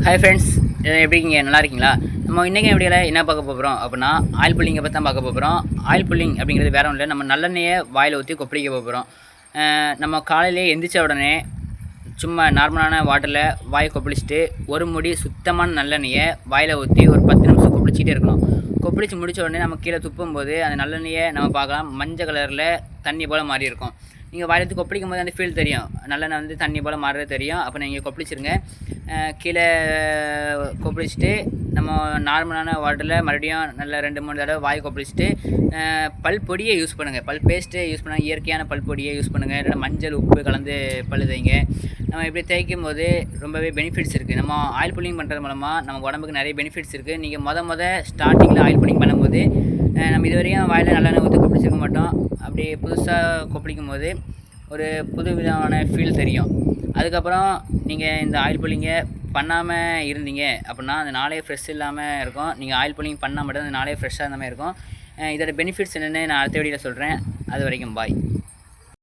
Hi friends, எப்படி இருக்கீங்க? நல்லா இருக்கீங்களா? நம்ம இன்றைக்கி வீடியோவில் என்ன பார்க்க போகிறோம் அப்படின்னா, ஆயில் புல்லிங்கை பற்றி தான் பார்க்க போகிறோம். ஆயில் புல்லிங் அப்படிங்கிறது வேறு ஒன்றும் இல்லை, நம்ம நல்லெண்ணெயை வாயில் ஊற்றி கொப்பளிக்க போகிறோம். நம்ம காலையிலே எந்திரிச்ச உடனே சும்மா நார்மலான வாட்டரில் வாய் கொப்பளிச்சுட்டு ஒரு முடி சுத்தமான நல்லெண்ணெயை வாயில் ஊற்றி ஒரு 10 நிமிஷம் கொப்பளிச்சிட்டே இருக்கணும். கொப்பளிச்சு முடித்த உடனே நம்ம கீழே துப்பும்போது அந்த நல்லெண்ணெயை நம்ம பார்க்கலாம், மஞ்சள் கலரில் தண்ணி போல் மாறி இருக்கும். நீங்கள் வாயில் எடுத்து கொப்பளிக்கும் போது அந்த ஃபீல் தெரியும், நல்லெண்ணெய் வந்து தண்ணி போல் மாறுறது தெரியும். அப்போ நீங்கள் கொப்பளிச்சிருங்க. கீழே கொப்பளிச்சுட்டு நம்ம நார்மலான வாட்டரில் மறுபடியும் நல்லா 2-3 தடவை வாய் கொப்பளிச்சுட்டு பல் பொடியை யூஸ் பண்ணுங்கள். பல் பேஸ்ட்டு யூஸ் பண்ணால் இயற்கையான பல் பொடியை யூஸ் பண்ணுங்கள். இல்லைனா மஞ்சள் உப்பு கலந்து பல் தேய்ங்க. நம்ம இப்படி தேய்க்கும் போது ரொம்பவே பெனிஃபிட்ஸ் இருக்குது. நம்ம ஆயில் புல்லிங் பண்ணுறது மூலமாக நம்ம உடம்புக்கு நிறைய பெனிஃபிட்ஸ் இருக்குது. நீங்கள் ஸ்டார்டிங்கில் ஆயில் புல்லிங் பண்ணும்போது நம்ம இதுவரையும் வாயில் நல்லெண்ணெய் ஊற்றி கொப்பளிச்சிருக்க மாட்டோம். அப்படி புதுசாக கொப்பளிக்கும் போது ஒரு புது விதமான ஃபீல் தெரியும். அதுக்கப்புறம் நீங்கள் இந்த ஆயில் புல்லிங்கை பண்ணாமல் இருந்தீங்க அப்படின்னா அந்த நாளே ஃப்ரெஷ் இல்லாமல் இருக்கும். நீங்கள் ஆயில் புல்லிங் பண்ணால் மட்டும் அந்த நாளே ஃப்ரெஷ்ஷாக இருந்த மாதிரி இருக்கும். இதோட பெனிஃபிட்ஸ் என்னென்னு நான் அடுத்த வீடியோவில் சொல்கிறேன். அது வரைக்கும் பாய்.